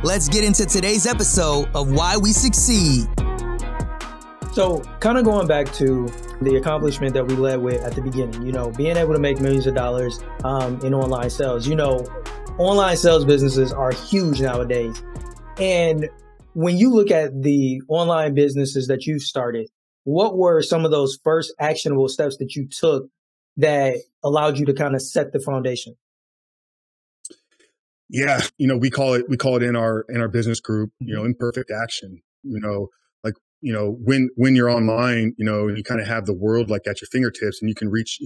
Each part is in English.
Let's get into today's episode of Why We Succeed. So kind of going back to the accomplishment that we led with at the beginning, being able to make millions of dollars in online sales. Online sales businesses are huge nowadays. And when you look at the online businesses that you started, what were some of those first actionable steps that you took that allowed you to kind of set the foundation? Yeah, we call it in our business group, imperfect action. When you're online, you kind of have the world like at your fingertips, and you can reach,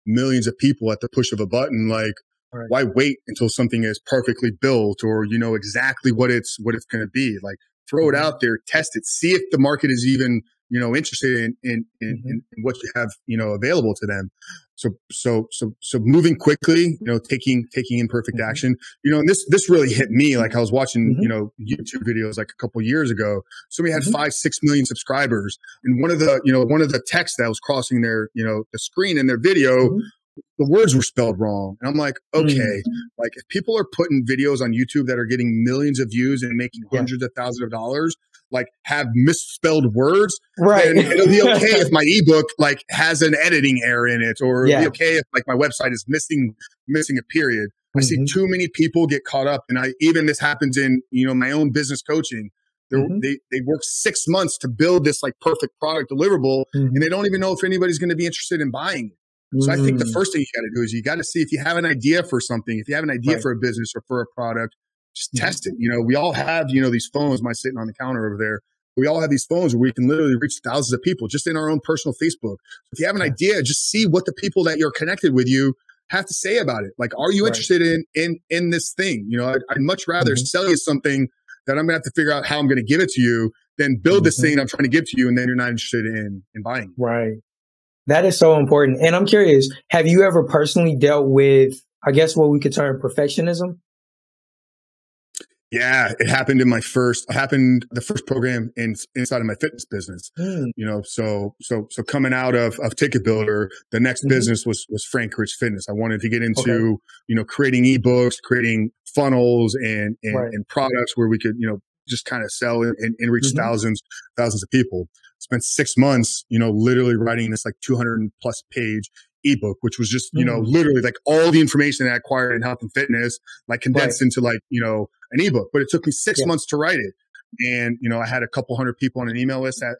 millions of people at the push of a button. Like, right. Why wait until something is perfectly built or exactly what it's going to be? Like, throw it out there, test it, see if the market is even interested in what you have available to them. So moving quickly, taking imperfect action, and this really hit me. Like, I was watching YouTube videos like a couple years ago. So we had 5-6 million subscribers, and one of the texts that was crossing their the screen in their video, the words were spelled wrong. And I'm like, okay, like if people are putting videos on YouTube that are getting millions of views and making hundreds of thousands of dollars, like have misspelled words, right? Then it'll be okay if my ebook like has an editing error in it, or it'll be okay if like my website is missing a period. I see too many people get caught up, and this happens in my own business coaching. They work 6 months to build this like perfect product deliverable, and they don't even know if anybody's going to be interested in buying it. So I think the first thing you got to do is you got to see if you have an idea for something, if you have an idea for a business or for a product, just test it. We all have, these phones, mine sitting on the counter over there. We all have these phones where we can literally reach thousands of people just in our own personal Facebook. If you have an idea, just see what the people that you're connected with you have to say about it. Like, are you interested in this thing? I'd much rather sell you something that I'm going to have to figure out how I'm going to give it to you than build this thing I'm trying to give to you, and then you're not interested in buying it. Right. That is so important. And I'm curious, have you ever personally dealt with, I guess, what we could term perfectionism? Yeah, it happened in the first program inside of my fitness business. So coming out of Ticket Builder, the next business was Frank Rich Fitness. I wanted to get into, creating ebooks, creating funnels and products where we could, just kind of sell and reach thousands of people. Spent 6 months, literally writing this like 200+ page ebook, which was just, literally like all the information that I acquired in health and fitness, like condensed into like, an ebook. But it took me 6 months to write it. And, I had a couple hundred people on an email list at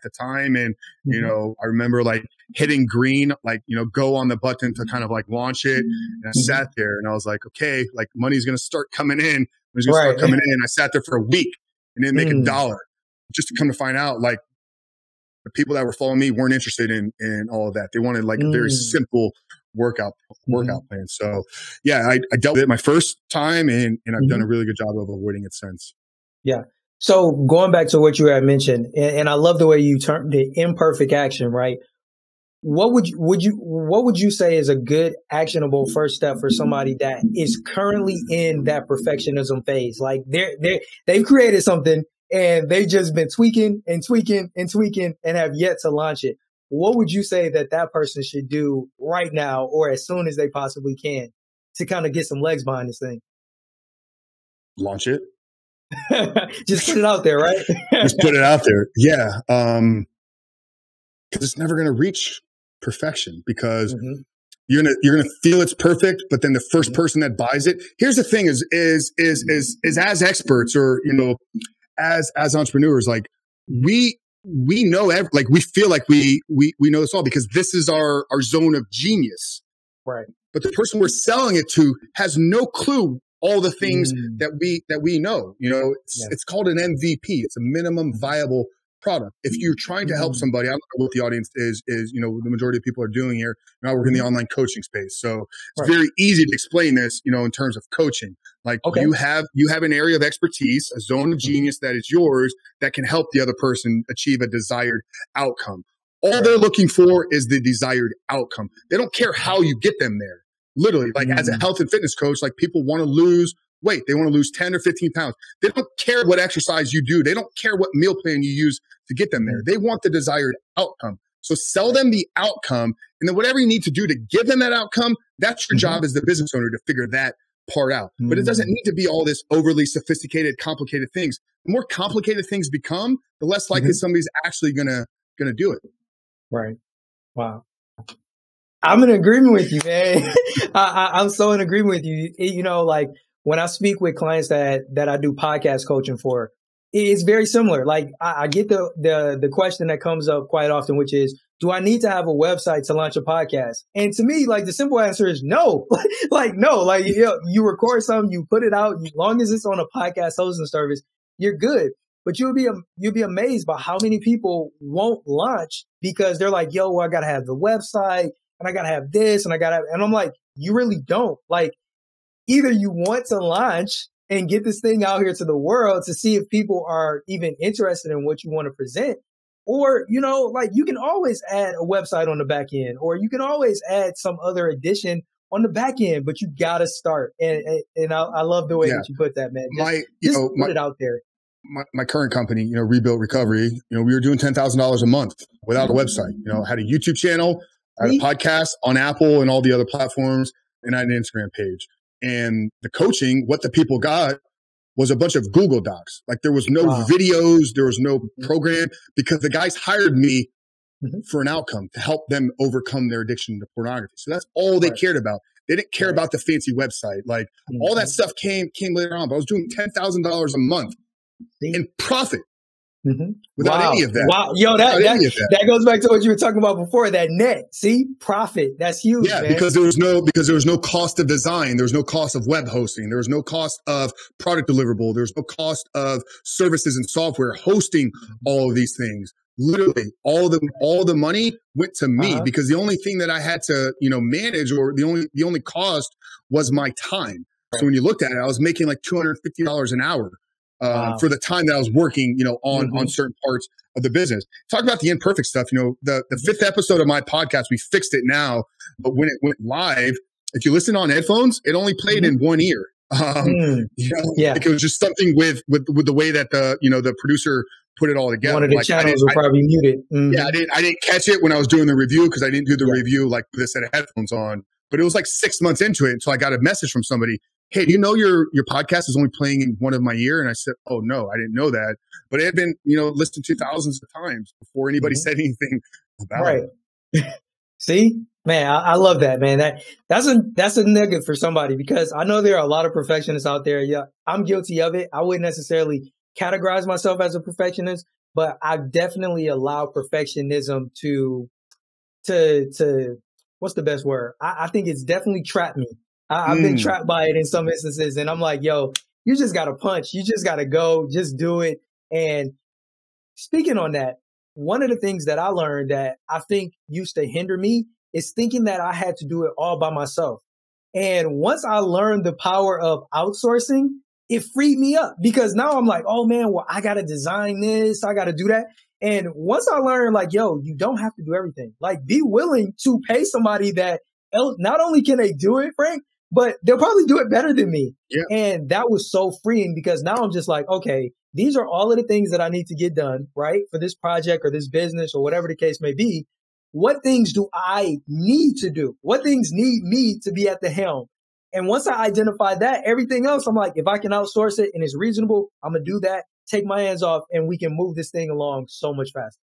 the time. And, I remember like hitting green, like, go on the button to kind of like launch it. And I sat there and I was like, okay, like money's going to start coming in. It's going to start coming in. I sat there for a week and didn't make $1, just to come to find out like the people that were following me weren't interested in all of that. They wanted like a very simple workout plan. So yeah, I dealt with it my first time and I've done a really good job of avoiding it since. Yeah. So going back to what you had mentioned, and I love the way you termed it, imperfect action, right? What would you say is a good actionable first step for somebody that is currently in that perfectionism phase? Like they've created something and they've just been tweaking and have yet to launch it. What would you say that person should do right now or as soon as they possibly can to kind of get some legs behind this thing? Launch it. Just put it out there, right? Just put it out there. Yeah. Because it's never going to reach perfection because you're gonna feel it's perfect, but then the first person that buys it. Here's the thing: is as experts or as entrepreneurs, like we know like we feel like we know this all because this is our zone of genius, right? But the person we're selling it to has no clue all the things that we know. It's called an MVP. It's a minimum viable product. If you're trying to help somebody, I don't know what the audience is the majority of people are doing here. I work in the online coaching space. So it's very easy to explain this, in terms of coaching. Like you have an area of expertise, a zone of genius that is yours that can help the other person achieve a desired outcome. All they're looking for is the desired outcome. They don't care how you get them there. Literally, like as a health and fitness coach, like people want to lose weight. They want to lose 10 or 15 pounds. They don't care what exercise you do. They don't care what meal plan you use to get them there. They want the desired outcome. So sell them the outcome. And then whatever you need to do to give them that outcome, that's your job as the business owner to figure that part out. But it doesn't need to be all this overly sophisticated, complicated things. The more complicated things become, the less likely somebody's actually gonna do it. Right. Wow. I'm in agreement with you, man. I'm so in agreement with you. You know, like when I speak with clients that I do podcast coaching for, it's very similar. Like I get the question that comes up quite often, which is, do I need to have a website to launch a podcast? And to me, like the simple answer is no. No. Like you record something, you put it out, as long as it's on a podcast hosting service, you're good. But you'll be amazed by how many people won't launch because they're like, yo, well, I gotta have the website and I gotta have this and and I'm like, you really don't. Like either you want to launch and get this thing out here to the world to see if people are even interested in what you want to present. Or, you know, like you can always add a website on the back end, or you can always add some other addition on the back end, but you got to start. And I love the way that you put that, man. Just put it out there. My current company, you know, Rebuilt Recovery, you know, we were doing $10,000 a month without a website. You know, had a YouTube channel, had a podcast on Apple and all the other platforms, and I had an Instagram page. And the coaching, what the people got was a bunch of Google Docs. Like there was no videos, there was no program, because the guys hired me for an outcome to help them overcome their addiction to pornography. So that's all they cared about. They didn't care about the fancy website. Like all that stuff came later on, but I was doing $10,000 a month in profit. Without any of that. Wow. Yo, that goes back to what you were talking about before, that net. See? Profit. That's huge. Yeah, man. because there was no cost of design. There was no cost of web hosting. There was no cost of product deliverable. There was no cost of services and software hosting all of these things. Literally all the money went to me because the only thing that I had to, you know, manage, or the only cost was my time. So when you looked at it, I was making like $250 an hour. For the time that I was working, you know, on certain parts of the business. Talk about the imperfect stuff. You know, the fifth episode of my podcast, we fixed it now, but when it went live, if you listen on headphones, it only played in one ear. You know, like it was just something with the way that the producer put it all together. One of the channels were probably muted. Yeah, I didn't catch it when I was doing the review because I didn't do the review like with a set of headphones on. But it was like 6 months into it until I got a message from somebody. Hey, do you know your podcast is only playing in one of my ear? And I said, oh, no, I didn't know that. But it had been, you know, listened to thousands of times before anybody said anything about it. See, man, I love that, man. That's a nugget for somebody, because I know there are a lot of perfectionists out there. Yeah, I'm guilty of it. I wouldn't necessarily categorize myself as a perfectionist, but I definitely allow perfectionism to what's the best word? I think it's definitely trapped me. I've been trapped by it in some instances, and I'm like, yo, you just got to punch. You just got to go, just do it. And speaking on that, one of the things that I learned that I think used to hinder me is thinking that I had to do it all by myself. And once I learned the power of outsourcing, it freed me up, because now I'm like, oh man, well, I got to design this. I got to do that. And once I learned, like, yo, you don't have to do everything. Like, be willing to pay somebody that else. Not only can they do it, Frank, but they'll probably do it better than me. Yeah. And that was so freeing, because now I'm just like, okay, these are all of the things that I need to get done, right? For this project or this business or whatever the case may be. What things do I need to do? What things need me to be at the helm? And once I identify that, everything else, I'm like, if I can outsource it and it's reasonable, I'm going to do that, take my hands off, and we can move this thing along so much faster.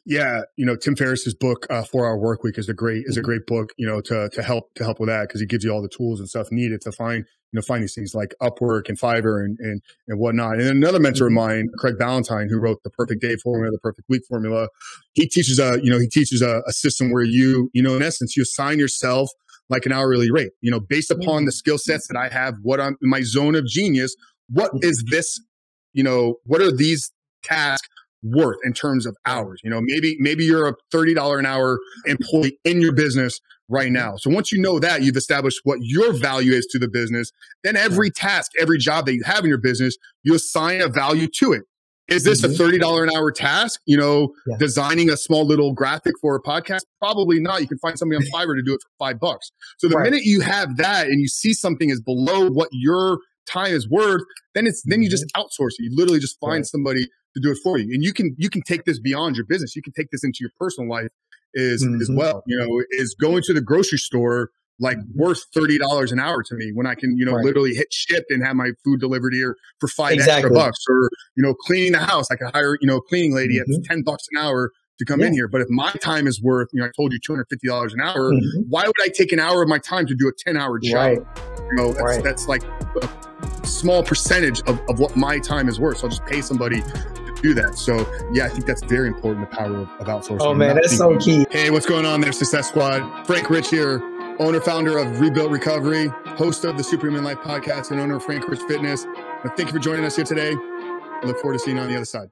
Yeah, you know, Tim Ferriss's book, 4-Hour Workweek, is a great book, you know, to help with that, because he gives you all the tools and stuff needed to find these things like Upwork and Fiverr and whatnot. And another mentor of mine, Craig Ballantyne, who wrote the Perfect Day Formula, the Perfect Week Formula, he teaches a system where you know, in essence, you assign yourself like an hourly rate, you know, based upon the skill sets that I have, what I'm in my zone of genius. What is this, you know, what are these tasks worth in terms of hours? You know, maybe you're a $30 an hour employee in your business right now. So once you know that, you've established what your value is to the business, then every task, every job that you have in your business, you assign a value to it. Is this a $30 an hour task? You know, designing a small little graphic for a podcast? Probably not. You can find somebody on Fiverr to do it for $5. So the minute you have that and you see something is below what your time is worth, then you just outsource it. You literally just find somebody to do it for you. And you can take this beyond your business. You can take this into your personal life as well. You know, is going to the grocery store like worth $30 an hour to me when I can, literally hit ship and have my food delivered here for $5 extra bucks, or, cleaning the house. I could hire, a cleaning lady at $10 an hour to come in here. But if my time is worth, I told you $250 an hour, why would I take an hour of my time to do a 10-hour job? That's like a small percentage of what my time is worth. So I'll just pay somebody to do that. So yeah, I think that's very important, the power of outsourcing. Oh man, that's so key. Hey, what's going on there, Success Squad? Frank Rich here, owner, founder of Rebuilt Recovery, host of the Superhuman Life podcast, and owner of Frank Rich Fitness. And thank you for joining us here today. I look forward to seeing you on the other side.